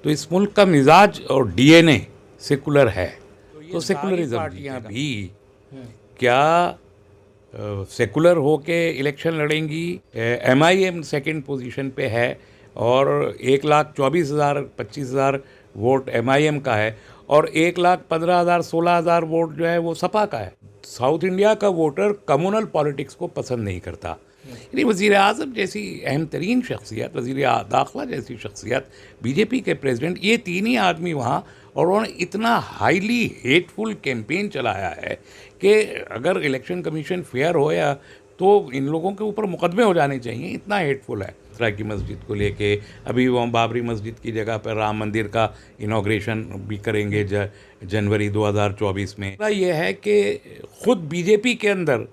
तो इस मुल्क का मिजाज और डीएनए सेकुलर है, तो सेकुलरिज्म पार्टियां भी क्या सेकुलर होके इलेक्शन लड़ेंगी? एमआईएम सेकंड पोजीशन पे है और 1,24,000 25,000 वोट एमआईएम का है और 1,15,000 16,000 वोट जो है वो सपा का है। साउथ इंडिया का वोटर कम्युनल पॉलिटिक्स को पसंद नहीं करता। यानी वज़ीर आज़म जैसी अहम तरीन शख्सियत, वज़ीर दाखिला जैसी शख्सियत, बीजेपी के प्रेसिडेंट, ये तीन ही आदमी वहाँ, और उन्होंने इतना हाईली हेटफुल कैंपेन चलाया है कि अगर इलेक्शन कमीशन फेयर हो या तो इन लोगों के ऊपर मुकदमे हो जाने चाहिए, इतना हेटफुल है। मथुरा की मस्जिद को लेके अभी वो बाबरी मस्जिद की जगह पर राम मंदिर का इनॉग्रेशन भी करेंगे जनवरी 2024 में। यह है कि खुद बीजेपी के अंदर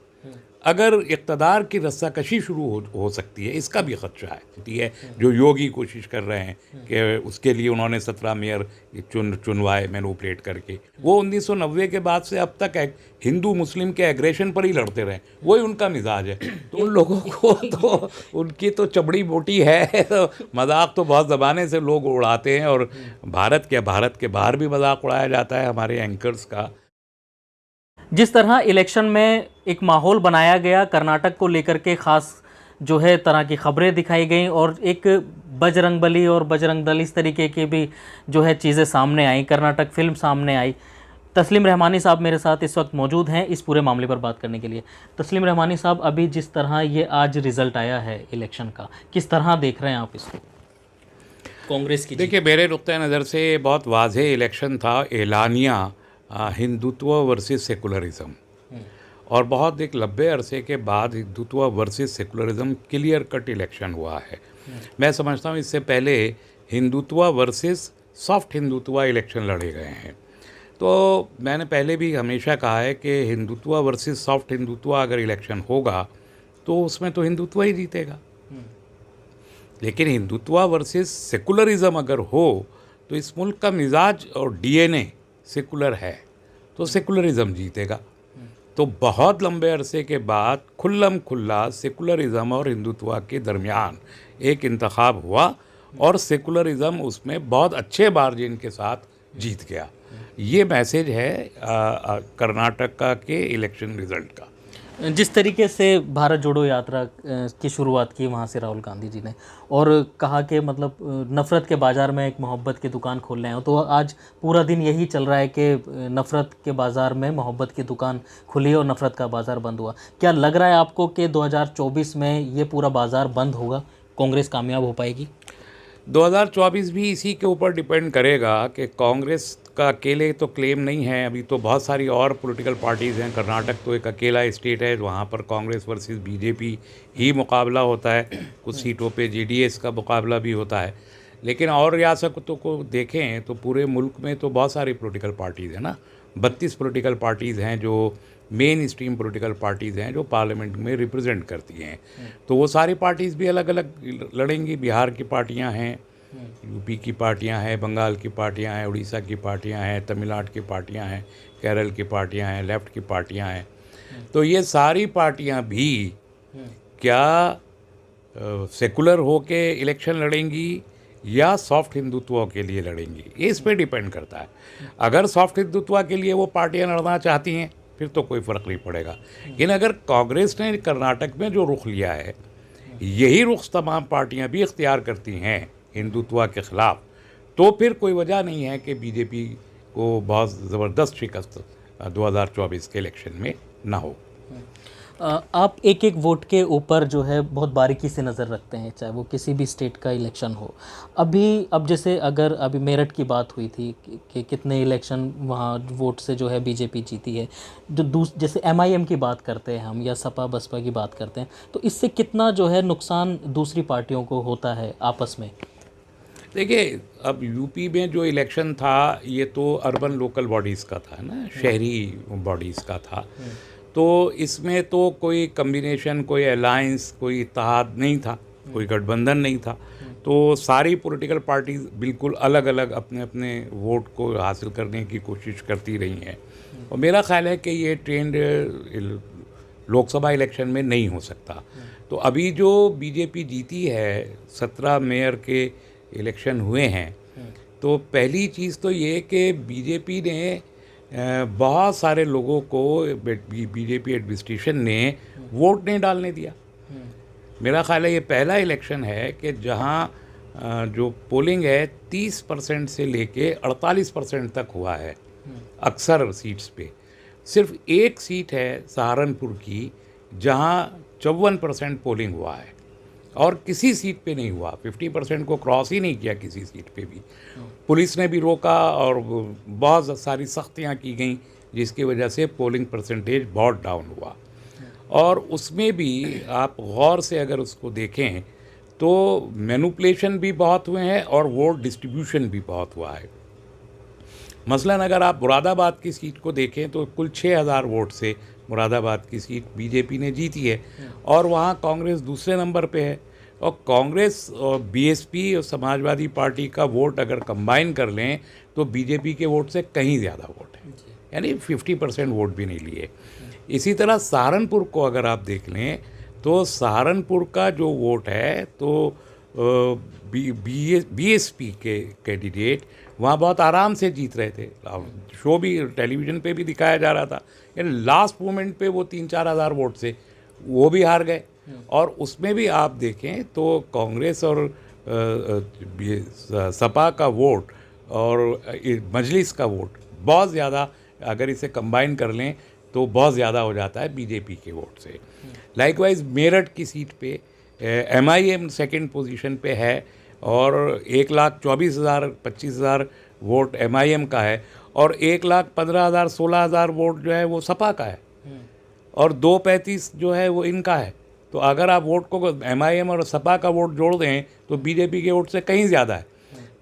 अगर इक़्तिदार की रस्साकशी शुरू हो सकती है, इसका भी खदशा है जो योगी कोशिश कर रहे हैं कि उसके लिए उन्होंने 17 मेयर चुनवाए मैनिपुलेट करके। वो 1990 के बाद से अब तक हिंदू मुस्लिम के एग्रेशन पर ही लड़ते रहे, वही उनका मिजाज है। तो उन लोगों को तो उनकी तो चबड़ी मोटी है, तो मजाक तो बहुत ज़माने से लोग उड़ाते हैं और भारत के बाहर भी मजाक उड़ाया जाता है हमारे एंकर्स का। जिस तरह इलेक्शन में एक माहौल बनाया गया, कर्नाटक को लेकर के ख़ास जो है तरह की खबरें दिखाई गई और एक बजरंगबली और बजरंग दल इस तरीके की भी जो है चीज़ें सामने आई, कर्नाटक फिल्म सामने आई। तस्लीम रहमानी साहब मेरे साथ इस वक्त मौजूद हैं इस पूरे मामले पर बात करने के लिए। तस्लीम रहमानी साहब, अभी जिस तरह ये आज रिज़ल्ट आया है इलेक्शन का, किस तरह देख रहे हैं आप इसको? कांग्रेस की देखिए, मेरे नुक्ते नज़र से बहुत वाज़ेह इलेक्शन था, एलानिया हिंदुत्व वर्सेस सेकुलरिज्म, और बहुत एक लंबे अरसे के बाद Hindutva versus secularism clear cut election हुआ है। मैं समझता हूँ इससे पहले Hindutva versus soft Hindutva election लड़े गए हैं। तो मैंने पहले भी हमेशा कहा है कि हिंदुत्व वर्सेस सॉफ्ट हिंदुत्व अगर इलेक्शन होगा तो उसमें तो हिंदुत्व ही जीतेगा, लेकिन हिंदुत्व वर्सेस सेकुलरिज्म अगर हो तो इस मुल्क का मिजाज और डीएनए सेकुलर है, तो सेकुलरिज्म जीतेगा। तो बहुत लंबे अरसे के बाद खुल्लम खुल्ला सेकुलरिज्म और हिंदुत्व के दरमियान एक इंतखाब हुआ और सेकुलरिज्म उसमें बहुत अच्छे मार्जिन के साथ जीत गया। ये मैसेज है कर्नाटक के इलेक्शन रिज़ल्ट का। जिस तरीके से भारत जोड़ो यात्रा की शुरुआत की वहाँ से राहुल गांधी जी ने, और कहा कि मतलब नफ़रत के बाज़ार में एक मोहब्बत की दुकान खोल रहे हैं, तो आज पूरा दिन यही चल रहा है कि नफ़रत के बाज़ार में मोहब्बत की दुकान खुली और नफ़रत का बाज़ार बंद हुआ। क्या लग रहा है आपको कि 2024 में ये पूरा बाज़ार बंद होगा, कांग्रेस कामयाब हो पाएगी? 2024 भी इसी के ऊपर डिपेंड करेगा कि कांग्रेस का अकेले तो क्लेम नहीं है, अभी तो बहुत सारी और पॉलिटिकल पार्टीज़ हैं। कर्नाटक तो एक अकेला स्टेट है, वहाँ पर कांग्रेस वर्सेस बीजेपी ही मुकाबला होता है, कुछ सीटों पे जेडीएस का मुकाबला भी होता है। लेकिन और रियासतों को देखें तो पूरे मुल्क में तो बहुत सारी पॉलिटिकल पार्टीज़ हैं ना, 32 पॉलिटिकल पार्टीज़ हैं जो मेन स्ट्रीम पॉलिटिकल पार्टीज़ हैं जो पार्लियामेंट में रिप्रेजेंट करती हैं। तो वो सारी पार्टीज़ भी अलग अलग लड़ेंगी। बिहार की पार्टियां हैं, यूपी की पार्टियां हैं, बंगाल की पार्टियां हैं, उड़ीसा की पार्टियां हैं, तमिलनाडु की पार्टियां हैं, केरल की पार्टियां हैं, लेफ़्ट की पार्टियां हैं। तो ये सारी पार्टियां भी क्या सेकुलर होके इलेक्शन लड़ेंगी या सॉफ्ट हिंदुत्व के लिए लड़ेंगी, ये इस पर डिपेंड करता है। अगर सॉफ्ट हिंदुत्व के लिए वो पार्टियां लड़ना चाहती हैं फिर तो कोई फ़र्क नहीं पड़ेगा, लेकिन अगर कांग्रेस ने कर्नाटक में जो रुख लिया है, यही रुख तमाम पार्टियां भी इख्तियार करती हैं हिंदुत्व के ख़िलाफ़, तो फिर कोई वजह नहीं है कि बीजेपी को बहुत ज़बरदस्त शिकस्त 2024 के इलेक्शन में ना हो। आप एक एक वोट के ऊपर जो है बहुत बारीकी से नज़र रखते हैं, चाहे वो किसी भी स्टेट का इलेक्शन हो। अब जैसे अगर अभी मेरठ की बात हुई थी कि कितने इलेक्शन वहाँ वोट से जो है बीजेपी जीती है, जो जैसे एमआईएम की बात करते हैं हम या सपा बसपा की बात करते हैं, तो इससे कितना जो है नुकसान दूसरी पार्टियों को होता है आपस में? देखिए, अब यूपी में जो इलेक्शन था ये तो अर्बन लोकल बॉडीज़ का था ना, शहरी बॉडीज़ का था। तो इसमें तो कोई कम्बिनेशन, कोई अलायंस, कोई इत्तेहाद नहीं था, कोई गठबंधन नहीं था। तो सारी पॉलिटिकल पार्टीज बिल्कुल अलग अलग अपने अपने वोट को हासिल करने की कोशिश करती रही हैं, और मेरा ख्याल है कि ये ट्रेंड लोकसभा इलेक्शन में नहीं हो सकता। तो अभी जो बीजेपी जीती है, 17 मेयर के इलेक्शन हुए हैं, तो पहली चीज़ तो ये कि बीजेपी ने बहुत सारे लोगों को, बीजेपी एडमिनिस्ट्रेशन ने वोट नहीं डालने दिया। मेरा ख्याल है ये पहला इलेक्शन है कि जहाँ जो पोलिंग है 30% से लेके 48% तक हुआ है अक्सर सीट्स पे। सिर्फ एक सीट है सहारनपुर की जहाँ 54% पोलिंग हुआ है और किसी सीट पे नहीं हुआ, 50% को क्रॉस ही नहीं किया किसी सीट पे भी। पुलिस ने भी रोका और बहुत सारी सख्तियाँ की गई जिसकी वजह से पोलिंग परसेंटेज बहुत डाउन हुआ। और उसमें भी आप गौर से अगर उसको देखें तो मैनिपुलेशन भी बहुत हुए हैं और वोट डिस्ट्रीब्यूशन भी बहुत हुआ है। मसलन अगर आप मुरादाबाद की सीट को देखें तो कुल 6000 वोट से मुरादाबाद की सीट बीजेपी ने जीती है और वहाँ कांग्रेस दूसरे नंबर पे है। और कांग्रेस और बीएसपी और समाजवादी पार्टी का वोट अगर कंबाइन कर लें तो बीजेपी के वोट से कहीं ज़्यादा वोट है, यानी 50% वोट भी नहीं लिए। इसी तरह सहारनपुर को अगर आप देख लें तो सहारनपुर का जो वोट है तो बीएसपी के कैंडिडेट वहाँ बहुत आराम से जीत रहे थे। शो भी टेलीविज़न पे भी दिखाया जा रहा था, यानी लास्ट मोमेंट पे वो 3-4 हज़ार वोट से वो भी हार गए। और उसमें भी आप देखें तो कांग्रेस और सपा का वोट और मजलिस का वोट बहुत ज़्यादा, अगर इसे कंबाइन कर लें तो बहुत ज़्यादा हो जाता है बीजेपी के वोट से। लाइकवाइज मेरठ की सीट पे एमआईएम सेकंड पोजीशन पे है और 1,24,000-25,000 वोट एमआईएम का है और 1,15,000-16,000 वोट जो है वो सपा का है और 235 जो है वो इनका है। तो अगर आप वोट को एमआईएम और सपा का वोट जोड़ दें तो बीजेपी के वोट से कहीं ज़्यादा है।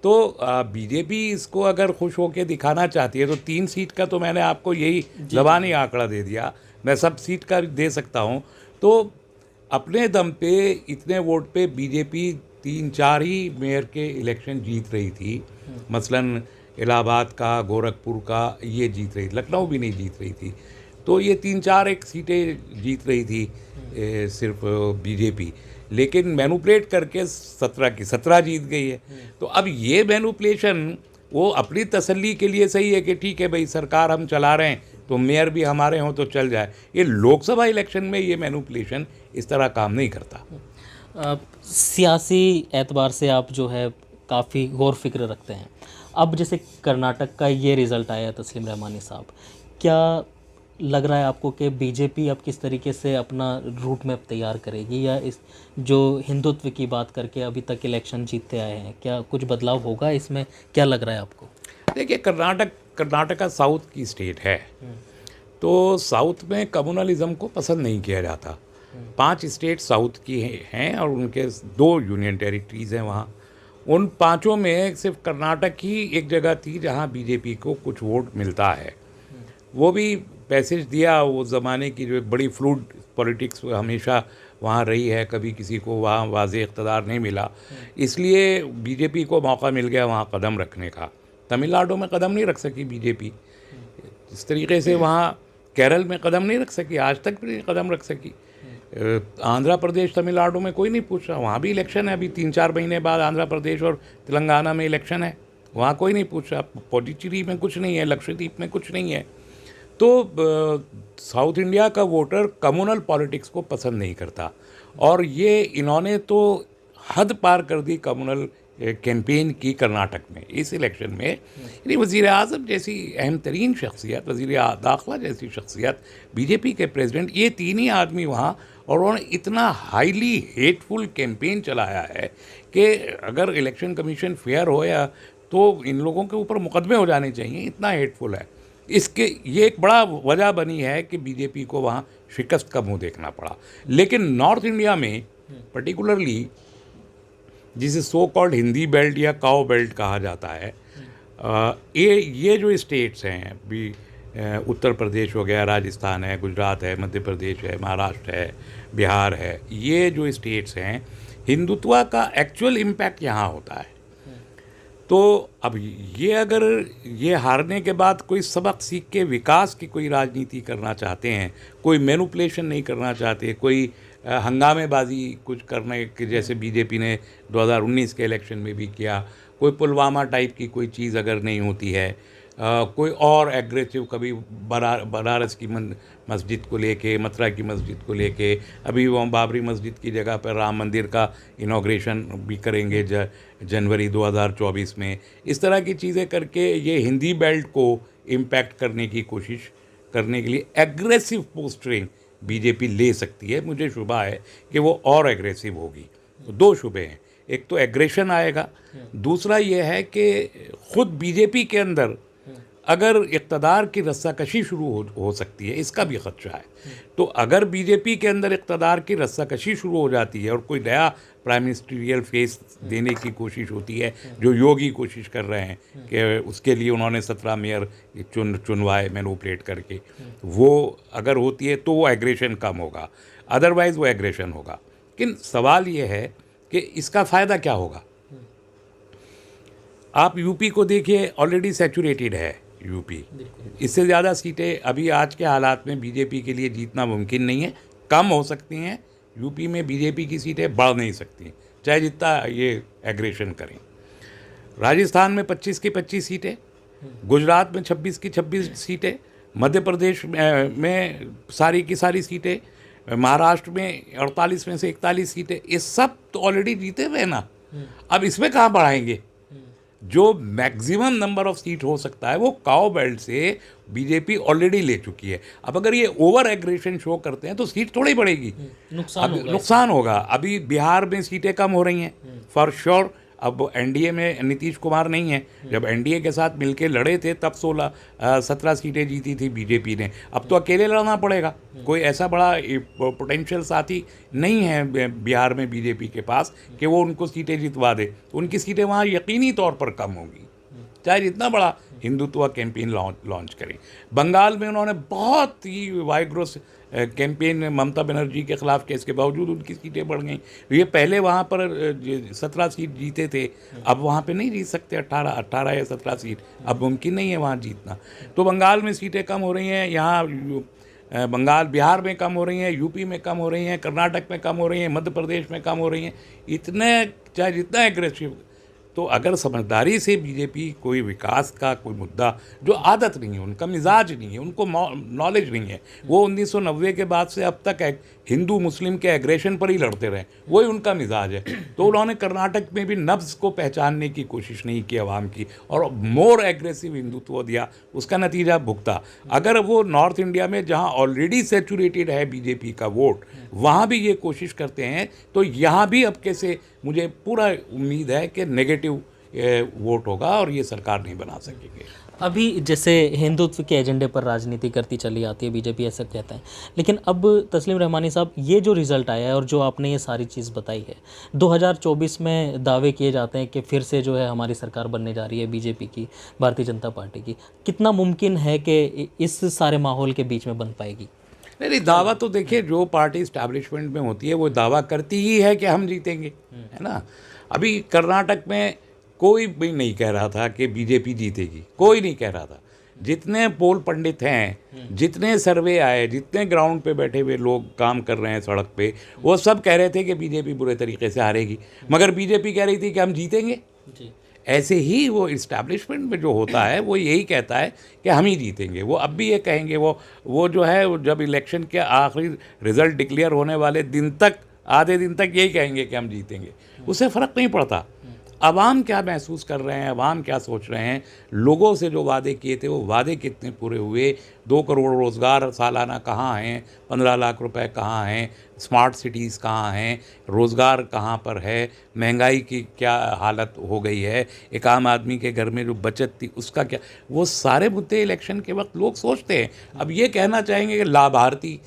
तो बीजेपी इसको अगर खुश होकर दिखाना चाहती है तो 3 सीट का तो मैंने आपको यही ज़बानी आंकड़ा दे दिया, मैं सब सीट का दे सकता हूँ। तो अपने दम पे इतने वोट पे बीजेपी 3-4 ही मेयर के इलेक्शन जीत रही थी। मसलन इलाहाबाद का, गोरखपुर का ये जीत रही थी, लखनऊ भी नहीं जीत रही थी। तो ये 3-4 एक सीटें जीत रही थी सिर्फ बीजेपी, लेकिन मैनिपुलेट करके 17 की 17 जीत गई है। तो अब ये मैनिपुलेशन वो अपनी तसल्ली के लिए सही है कि ठीक है भाई सरकार हम चला रहे हैं तो मेयर भी हमारे हों तो चल जाए। ये लोकसभा इलेक्शन में ये मैनिपुलेशन इस तरह काम नहीं करता। सियासी एतबार से आप जो है काफ़ी गौर फिक्र रखते हैं। अब जैसे कर्नाटक का ये रिज़ल्ट आया तस्लीम रहमानी साहब, क्या लग रहा है आपको कि बीजेपी अब किस तरीके से अपना रूट मैप तैयार करेगी, या इस जो हिंदुत्व की बात करके अभी तक इलेक्शन जीतते आए हैं क्या कुछ बदलाव होगा इसमें, क्या लग रहा है आपको? देखिए कर्नाटका साउथ की स्टेट है तो साउथ में कम्युनलिज्म को पसंद नहीं किया जाता। 5 स्टेट साउथ की हैं और उनके 2 यूनियन टेरिटरीज़ हैं वहाँ। उन 5 में सिर्फ कर्नाटक ही एक जगह थी जहाँ बीजेपी को कुछ वोट मिलता है। वो भी पैसेज दिया, वो ज़माने की जो बड़ी फ्लूड पॉलिटिक्स हमेशा वहाँ रही है, कभी किसी को वहाँ वाज़ेह इक़्तिदार नहीं मिला, इसलिए बीजेपी को मौका मिल गया वहाँ कदम रखने का। तमिलनाडु में कदम नहीं रख सकी बीजेपी, इस तरीके से वहाँ केरल में कदम नहीं रख सकी, आज तक भी नहीं कदम रख सकी। आंध्र प्रदेश तमिलनाडु में कोई नहीं पूछ रहा, वहाँ भी इलेक्शन है अभी 3-4 महीने बाद। आंध्र प्रदेश और तेलंगाना में इलेक्शन है, वहाँ कोई नहीं पूछ रहा। पुडुचेरी में कुछ नहीं है, लक्षद्वीप में कुछ नहीं है। तो साउथ इंडिया का वोटर कम्युनल पॉलिटिक्स को पसंद नहीं करता और ये इन्होंने तो हद पार कर दी कम्युनल कैंपेन की कर्नाटक में इस इलेक्शन में। यानी वज़ीर आज़म जैसी अहम तरीन शख्सियत, वज़ीर दाखिला जैसी शख्सियत, बीजेपी के प्रेसिडेंट, ये 3 ही आदमी वहाँ, और उन्होंने इतना हाईली हेटफुल कैंपेन चलाया है कि अगर इलेक्शन कमीशन फेयर हो या तो इन लोगों के ऊपर मुकदमे हो जाने चाहिए, इतना हेटफुल है। इसके ये एक बड़ा वजह बनी है कि बीजेपी को वहाँ शिकस्त का मुंह देखना पड़ा। लेकिन नॉर्थ इंडिया में पर्टिकुलरली जिसे सो कॉल्ड हिंदी बेल्ट या काओ बेल्ट कहा जाता है, ये जो स्टेट्स हैं भी, उत्तर प्रदेश हो गया, राजस्थान है, गुजरात है, मध्य प्रदेश है, महाराष्ट्र है, बिहार है, ये जो स्टेट्स हैं हिंदुत्व का एक्चुअल इम्पैक्ट यहाँ होता है। तो अब ये अगर ये हारने के बाद कोई सबक सीख के विकास की कोई राजनीति करना चाहते हैं, कोई मैनिपुलेशन नहीं करना चाहते, कोई हंगामेबाजी कुछ करने के जैसे बीजेपी ने 2019 के इलेक्शन में भी किया, कोई पुलवामा टाइप की कोई चीज़ अगर नहीं होती है, कोई और एग्रेसिव, कभी बनारस की मस्जिद को लेके, मथुरा की मस्जिद को लेके, अभी वो बाबरी मस्जिद की जगह पर राम मंदिर का इनॉग्रेशन भी करेंगे जनवरी 2024 में। इस तरह की चीज़ें करके ये हिंदी बेल्ट को इम्पैक्ट करने की कोशिश करने के लिए एग्रेसिव पोस्टरिंग बीजेपी ले सकती है। मुझे शुभा है कि वो और एग्रेसिव होगी। तो दो शुबे हैं, एक तो एग्रेशन आएगा, दूसरा ये है कि खुद बीजेपी के अंदर अगर इक़्तिदार की रस्साकशी शुरू हो सकती है, इसका भी खदशा है। तो अगर बीजेपी के अंदर इक़्तिदार की रस्साकशी शुरू हो जाती है और कोई नया प्राइम मिनिस्ट्रियल फेस देने की कोशिश होती है, जो योगी कोशिश कर रहे हैं कि उसके लिए उन्होंने 17 मेयर चुनवाए मैनिपुलेट करके, वो अगर होती है तो वो एग्रेशन कम होगा, अदरवाइज़ वो एग्रेशन होगा। लेकिन सवाल ये है कि इसका फ़ायदा क्या होगा। आप यूपी को देखिए, ऑलरेडी सैचुरेटेड है यूपी। इससे ज़्यादा सीटें अभी आज के हालात में बीजेपी के लिए जीतना मुमकिन नहीं है। कम हो सकती हैं यूपी में, बीजेपी की सीटें बढ़ नहीं सकती चाहे जितना ये एग्रेशन करें। राजस्थान में 25 की 25 सीटें, गुजरात में 26 की 26 सीटें, मध्य प्रदेश में सारी की सारी सीटें, महाराष्ट्र में 48 में से 41 सीटें, ये सब तो ऑलरेडी जीते हुए ना। अब इसमें कहाँ बढ़ाएंगे। जो मैक्सिमम नंबर ऑफ सीट हो सकता है वो काउ बेल्ट से बीजेपी ऑलरेडी ले चुकी है। अब अगर ये ओवर एग्रेशन शो करते हैं तो सीट थोड़ी बढ़ेगी, नुकसान होगा। अभी बिहार में सीटें कम हो रही हैं फॉर श्योर। अब एनडीए में नीतीश कुमार नहीं है, जब एनडीए के साथ मिलके लड़े थे तब 17 सीटें जीती थी बीजेपी ने। अब तो अकेले लड़ना पड़ेगा, कोई ऐसा बड़ा पोटेंशियल साथी नहीं है बिहार में बीजेपी के पास कि वो उनको सीटें जितवा दे। उनकी सीटें वहाँ यकीनी तौर पर कम होंगी, चाहे जितना बड़ा हिंदुत्व कैंपेन लॉन्च करें। बंगाल में उन्होंने बहुत ही वाइग्रोस कैंपेन ममता बनर्जी के ख़िलाफ़ किया, इसके बावजूद उनकी सीटें बढ़ गई। ये पहले वहाँ पर 17 सीट जीते थे, अब वहाँ पे नहीं जीत सकते। 18 या 17 सीट अब मुमकिन नहीं है वहाँ जीतना। तो बंगाल में सीटें कम हो रही हैं, यहाँ बिहार में कम हो रही हैं, यूपी में कम हो रही हैं, कर्नाटक में कम हो रही हैं, मध्य प्रदेश में कम हो रही हैं। इतने चाहे जितना एग्रेसिव, तो अगर समझदारी से बीजेपी कोई विकास का कोई मुद्दा, जो आदत नहीं है, उनका मिजाज नहीं है, उनको नॉलेज नहीं है, वो 1990 के बाद से अब तक हिंदू मुस्लिम के एग्रेशन पर ही लड़ते रहे, वही उनका मिजाज है। तो उन्होंने कर्नाटक में भी नब्ज़ को पहचानने की कोशिश नहीं की आवाम की, और मोर एग्रेसिव हिंदुत्व दिया, उसका नतीजा भुगता। अगर वो नॉर्थ इंडिया में जहाँ ऑलरेडी सेचुरेटेड है बीजेपी का वोट, वहाँ भी ये कोशिश करते हैं, तो यहाँ भी अब कैसे मुझे पूरा उम्मीद है कि नेगेटिव वोट होगा और ये सरकार नहीं बना सकेंगे। अभी जैसे हिंदुत्व के एजेंडे पर राजनीति करती चली आती है बीजेपी, ऐसा कहता है। लेकिन अब तस्लीम रहमानी साहब, ये जो रिज़ल्ट आया है और जो आपने ये सारी चीज़ बताई है, 2024 में दावे किए जाते हैं कि फिर से जो है हमारी सरकार बनने जा रही है बीजेपी की, भारतीय जनता पार्टी की। कितना मुमकिन है कि इस सारे माहौल के बीच में बन पाएगी? नहीं, दावा तो देखिए, जो पार्टी इस्टेब्लिशमेंट में होती है वो दावा करती ही है कि हम जीतेंगे, है ना। अभी कर्नाटक में कोई भी नहीं कह रहा था कि बीजेपी जीतेगी, कोई नहीं कह रहा था। जितने पोल पंडित हैं, जितने सर्वे आए, जितने ग्राउंड पे बैठे हुए लोग काम कर रहे हैं सड़क पे, वो सब कह रहे थे कि बीजेपी बुरे तरीके से हारेगी, मगर बीजेपी कह रही थी कि हम जीतेंगे जी। ऐसे ही वो इस्टेब्लिशमेंट में जो होता है वो यही कहता है कि हम ही जीतेंगे। वो अब भी ये कहेंगे, वो जो है, जब इलेक्शन के आखिरी रिज़ल्ट डिक्लेयर होने वाले दिन तक, आधे दिन तक यही कहेंगे कि हम जीतेंगे। उससे फ़र्क नहीं पड़ता अवाम क्या महसूस कर रहे हैं, अवाम क्या सोच रहे हैं। लोगों से जो वादे किए थे वो वादे कितने पूरे हुए, 2 करोड़ रोज़गार सालाना कहाँ हैं, 15 लाख रुपए कहाँ हैं, स्मार्ट सिटीज़ कहाँ हैं, रोज़गार कहाँ पर है, महंगाई की क्या हालत हो गई है, एक आम आदमी के घर में जो बचत थी उसका क्या, वो सारे मुद्दे इलेक्शन के वक्त लोग सोचते हैं। अब ये कहना चाहेंगे कि लाभार्थी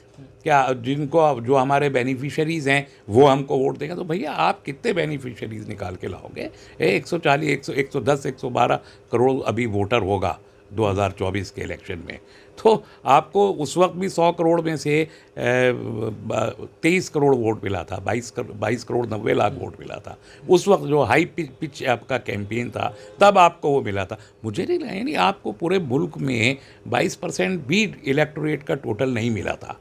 क्या, जिनको जो हमारे बेनिफिशरीज़ हैं वो हमको वोट देंगे, तो भैया आप कितने बेनिफिशरीज़ निकाल के लाओगे। 140, 110, 112 करोड़ अभी वोटर होगा 2024 के इलेक्शन में, तो आपको उस वक्त भी 100 करोड़ में से 23 करोड़ वोट मिला था, 22 करोड़ 90 लाख वोट मिला था। उस वक्त जो हाई पिच आपका कैंपेन था तब आपको वो मिला था। मुझे नहीं लगा, यानी आपको पूरे मुल्क में 22% भी इलेक्टोरेट का टोटल नहीं मिला था।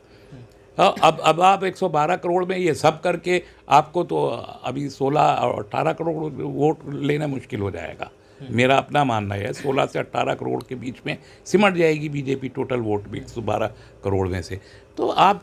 हाँ, अब आप 112 करोड़ में ये सब करके आपको तो अभी 16 और 18 करोड़ वोट लेना मुश्किल हो जाएगा। मेरा अपना मानना है 16 से 18 करोड़ के बीच में सिमट जाएगी बीजेपी टोटल वोट भी 112 करोड़ में से। तो आप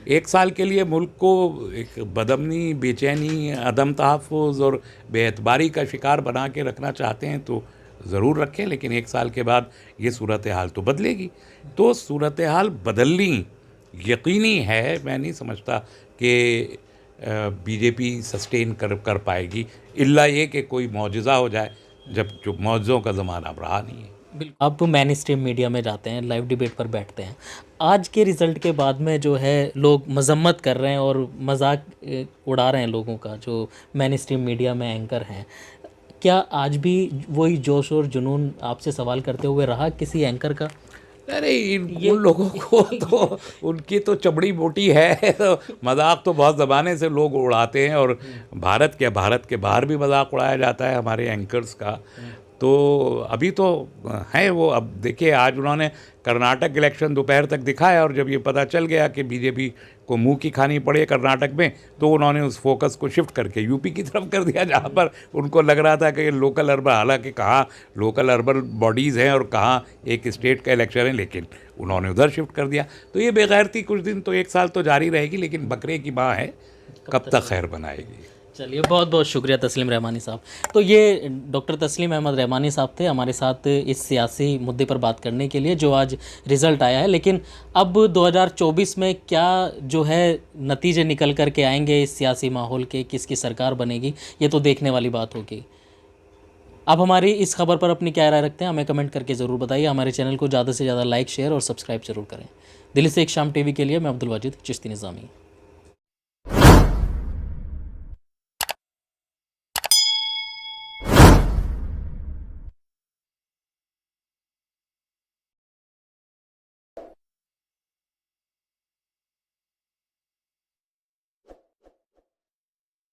एक साल के लिए मुल्क को एक बदअमनी, बेचैनी, अदम तहफ़्फ़ुज़ और बेएतबारी का शिकार बना के रखना चाहते हैं तो ज़रूर रखें, लेकिन एक साल के बाद ये सूरत हाल तो बदलेगी। तो सूरत हाल बदलनी यकीनी है। मैं नहीं समझता कि बीजेपी सस्टेन कर पाएगी, इल्ला ये कि कोई मौजज़ा हो जाए, जब जो मौजज़ों का ज़माना अब रहा नहीं है। बिल्कुल, आप मेन स्ट्रीम मीडिया में जाते हैं, लाइव डिबेट पर बैठते हैं। आज के रिज़ल्ट के बाद में जो है लोग मजम्मत कर रहे हैं और मजाक उड़ा रहे हैं लोगों का, जो मेन स्ट्रीम मीडिया में एंकर हैं। क्या आज भी वही जोश और जुनून आपसे सवाल करते हुए रहा किसी एंकर का? अरे उन लोगों को तो उनकी तो चमड़ी मोटी है, तो मजाक तो बहुत ज़माने से लोग उड़ाते हैं, और भारत के बाहर भी मजाक उड़ाया जाता है हमारे एंकर्स का। तो अभी तो है वो। अब देखिए, आज उन्होंने कर्नाटक इलेक्शन दोपहर तक दिखाया, और जब ये पता चल गया कि बीजेपी को मुंह की खानी पड़े कर्नाटक में, तो उन्होंने उस फोकस को शिफ्ट करके यूपी की तरफ कर दिया, जहाँ पर उनको लग रहा था कि लोकल अर्बन, हालांकि कहाँ लोकल अर्बन बॉडीज़ हैं और कहाँ एक स्टेट का इलेक्शन है, लेकिन उन्होंने उधर शिफ्ट कर दिया। तो ये बेगैरती कुछ दिन तो, एक साल तो जारी रहेगी, लेकिन बकरे की माँ है, कब तक खैर बनाएगी। चलिए, बहुत बहुत शुक्रिया तस्लीम रहमानी साहब। तो ये डॉक्टर तस्लीम अहमद रहमानी साहब थे हमारे साथ इस सियासी मुद्दे पर बात करने के लिए, जो आज रिज़ल्ट आया है। लेकिन अब 2024 में क्या जो है नतीजे निकल कर के आएंगे इस सियासी माहौल के, किसकी सरकार बनेगी, ये तो देखने वाली बात होगी। आप हमारी इस खबर पर अपनी क्या राय रखते हैं, हमें कमेंट करके ज़रूर बताइए। हमारे चैनल को ज़्यादा से ज़्यादा लाइक, शेयर और सब्सक्राइब जरूर करें। दिल्ली से एक शाम टीवी के लिए मैं अब्दुल वाजिद चिश्ती निज़ामी।